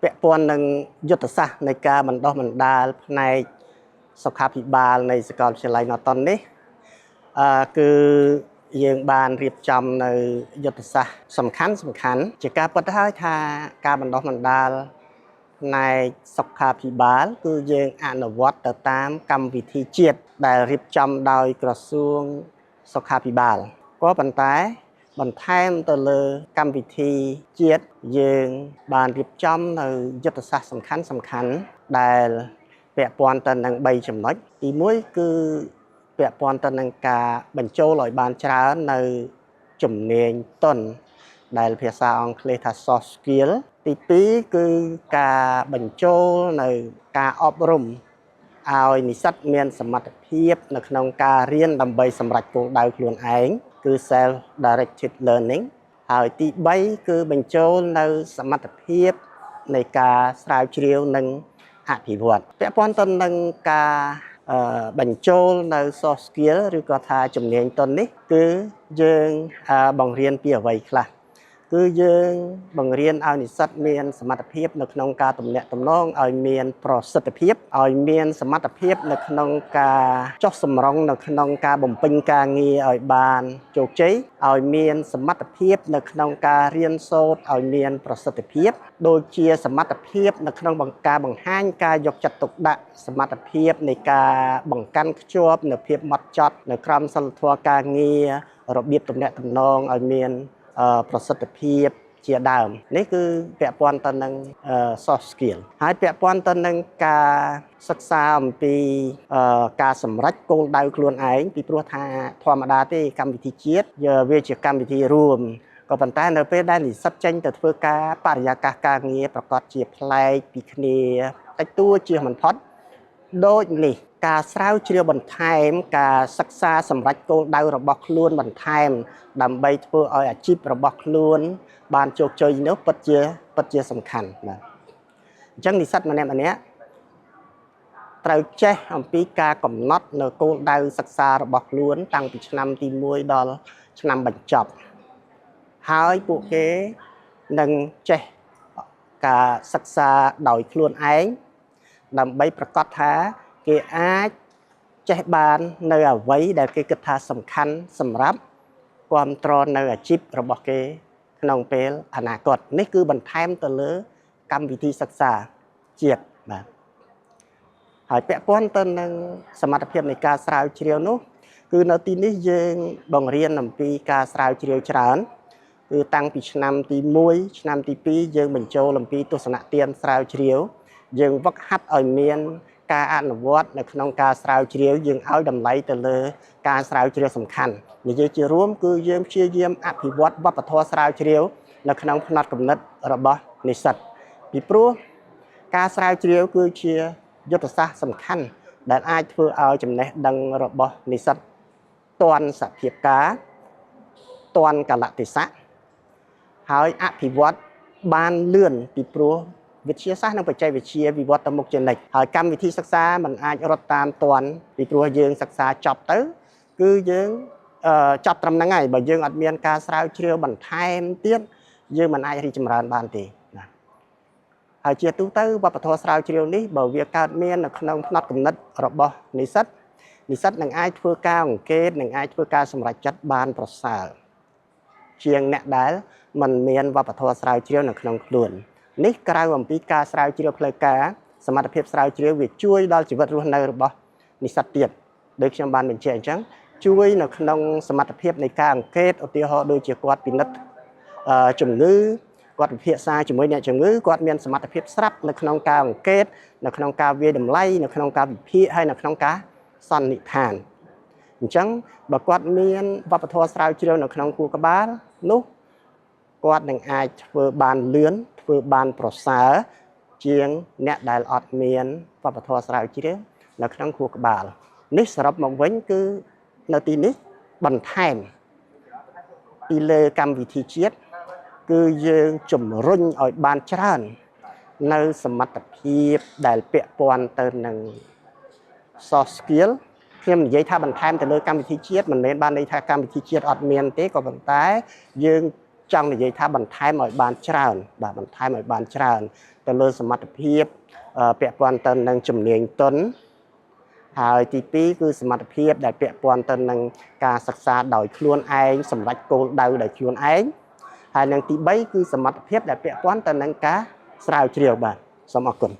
ពាក់ព័ន្ធនឹងយុទ្ធសាស្ត្រនៃការបណ្ដុះបណ្ដាលផ្នែកសុខាភិបាលនៃសាកលវិទ្យាល័យ Norton នេះគឺយើងបានរៀបចំនៅយុទ្ធសាស្ត្រសំខាន់ជាការពិតហើយថាការបណ្ដុះបណ្ដាលផ្នែកសុខាភិបាលគឺយើងអនុវត្តទៅតាមកម្មវិធីជាតិដែលរៀបចំដោយក្រសួងសុខាភិបាលក៏ប៉ុន្តែបន្ថែមទៅលើកម្មវិធីជាតិយើងបានរៀបចំនៅយុទ្ធសាស្ត្រសំខាន់ដែលពាក់ព័ន្ធទៅនឹង3ចំណុចទី1គឺពាក់ព័ន្ធទៅនឹងការបញ្ចូលឲ្យបានច្រើននៅជំនាញទន់ដែលភាសាអង់គ្លេសថា soft skill ទី2គឺការបញ្ចូលនៅការអប់រំឲ្យនិស្សិតមានសមត្ថភាពនៅក្នុងការរៀនដើម្បីសម្រេចគោលដៅខ្លួនឯងគឺ self directed learning ហើយទី3គឺបញ្ចូលនៅសមត្ថភាពនៃការស្រាវជ្រាវនិងអភិវឌ្ឍពាក់ព័ន្ធទៅនឹងការបញ្ចូលនៅ soft skill ឬក៏ថាជំនាញទន់នេះគឺយើងបង្រៀនពីអ្វីខ្លះគឺយើងបង្រៀនឲ្យនិស្សិតមានសមត្ថភាពនៅក្នុងការទំនាក់ទំនងឲ្យមានប្រសិទ្ធភាពឲ្យមានសមត្ថភាពនៅក្នុងការចុះសម្រុងនៅក្នុងការបំពេញការងារឲ្យបានជោគជ័យឲ្យមានសមត្ថភាពនៅក្នុងការរៀនសូត្រឲ្យមានប្រសិទ្ធភាពដូចជាសមត្ថភាពនៅក្នុងការបង្ហាញការយកចិត្តទុកដាក់សមត្ថភាពនៃការបង្កាន់ខ្ជាប់នៅភាពហ្មត់ចត់នៅក្រមសីលធម៌ការងាររបៀបទំនាក់ទំនងឲ្យមានប្រសិទ្ធភាពជាដើមនេះគឺពាក់ព័ន្ធទៅនឹង soft skill ហើយពាក់ព័ន្ធទៅនឹងការសិក្សាអំពីការសម្រេចគោលដៅខ្លួនឯងពីព្រោះថាធម្មតាទេកម្មវិធីជាតិវាជាកម្មវិធីរួមក៏ប៉ុន្តែនៅពេលដែលនិស្សិតចេញទៅធ្វើការបរិយាកាសការងារប្រកបជាប្លែកពីគ្នាតិចតួចជាមិនផុតដូចនេះការស្រាវជ្រាវបន្ថែមការសិក្សាសម្រេចគោលដៅរបស់ខ្លួនបន្ថែមដើម្បីធ្វើឲ្យអាជីពរបស់ខ្លួនបានជោគជ័យនោះពិតជាសំខាន់បាទអញ្ចឹងនិស្សិតម្នាក់ត្រូវចេះអំពីការកំណត់នៅគោលដៅសិក្សារបស់ខ្លួនតាំងពីឆ្នាំទី1ដល់ឆ្នាំបញ្ចប់ហើយពួកគេនឹងចេះការសិក្សាដោយខ្លួនឯងដើម្បីប្រកាសថាគេអាចចេះបាននៅអ្វីដែលគេគិតថាសំខាន់សម្រាប់គ្រប់គ្រងនៅអាជីពរបស់គេក្នុងពេលអនាគតនេះគឺបន្ថែមទៅលើកម្មវិធីសិក្សាជាតិបាទហើយពាក់ព័ន្ធទៅនឹងសមត្ថភាពនៃការស្រាវជ្រាវនោះគឺនៅទីនេះយើងបង្រៀនអំពីការស្រាវជ្រាវច្រើនគឺតាំងពីឆ្នាំទី1ឆ្នាំទី2យើងបញ្ចូលអំពីទស្សនៈទានស្រាវជ្រាវយើងវឹកហាត់ឲ្យមានការអនុវត្តនៅក្នុងការស្រាវជ្រាវយើងឲ្យតម្លៃទៅលើការស្រាវជ្រាវសំខាន់និយាយជារួមគឺយើងព្យាយាមអភិវឌ្ឍវប្បធម៌ស្រាវជ្រាវនៅក្នុងផ្នត់គំនិតរបស់និស្សិតពីព្រោះការស្រាវជ្រាវគឺជាយុទ្ធសាស្ត្រសំខាន់ដែលអាចធ្វើឲ្យចំណេះដឹងរបស់និស្សិតទាន់សភាពការទាន់កាលៈទេសៈហើយអភិវឌ្ឍបានលឿនពីព្រោះវិទ្យាសាស្ត្រនិងបច្ចេកវិទ្យាវិវត្តទៅមុខជានិច្ចហើយកម្មវិធីសិក្សាมันអាចរត់តាមទាន់ពីព្រោះយើងសិក្សាចប់ទៅគឺយើងចប់ត្រឹមហ្នឹងហើយបើយើងអត់មានការស្រាវជ្រាវបន្ថែមទៀតយើងមិនអាចរីកចម្រើនបានទេណាហើយជាទូទៅវប្បធម៌ស្រាវជ្រាវនេះបើវាកើតមាននៅក្នុងផ្នត់គំនិតរបស់និស្សិតនឹងអាចធ្វើការអង្កេតនឹងអាចធ្វើការសម្រេចចិត្តបានប្រសើរជាងអ្នកដែលមិនមានវប្បធម៌ស្រាវជ្រាវនៅក្នុងខ្លួននេះក្រៅអំពីការស្រាវជ្រាវផ្លូវការសមត្ថភាពស្រាវជ្រាវវាជួយដល់ជីវិតរស់នៅរបស់និស្សិតទៀតដូចខ្ញុំបានបញ្ជាក់អញ្ចឹងជួយនៅក្នុងសមត្ថភាពនៃការអង្កេតឧទាហរណ៍ដូចជាគាត់ពិនិត្យជំងឺគាត់ពិភាក្សាជាមួយអ្នកជំងឺគាត់មានសមត្ថភាពស្រាប់នៅក្នុងការអង្កេតនៅក្នុងការវាយតម្លៃនៅក្នុងការវិភាគហើយនៅក្នុងការសន្និដ្ឋានអញ្ចឹងបើគាត់មានវប្បធម៌ស្រាវជ្រាវនៅក្នុងខួរក្បាលនោះគាត់នឹងអាចធ្វើបានលឿនធ្វើបានប្រសើរជាងអ្នកដែលអត់មានវប្បធម៌ស្រាវជ្រាវនៅក្នុងខួរក្បាលនេះសរុបមកវិញគឺនៅទីនេះបន្ថែមពីលើកម្មវិធីជាតិគឺយើងជំរុញឲ្យបានច្រើននៅសមត្ថភាពដែលពាក់ព័ន្ធទៅនឹង soft skill ខ្ញុំនិយាយថាបន្ថែមទៅលើកម្មវិធីជាតិមិនមែនបានន័យថាកម្មវិធីជាតិអត់មានទេក៏ប៉ុន្តែយើង ចង់និយាយថាបន្ថែមឲ្យបានច្រើនបាទបន្ថែមឲ្យបានច្រើនទៅលើសមត្ថភាពពាក់ព័ន្ធទៅនឹងជំនាញទន់ហើយទី2គឺសមត្ថភាពដែលពាក់ព័ន្ធទៅនឹងការសិក្សាដោយខ្លួនឯងសម្រាប់គោលដៅដោយខ្លួនឯងហើយនឹងទី3គឺសមត្ថភាពដែលពាក់ព័ន្ធទៅនឹងការស្រាវជ្រាវបាទសូមអរគុណ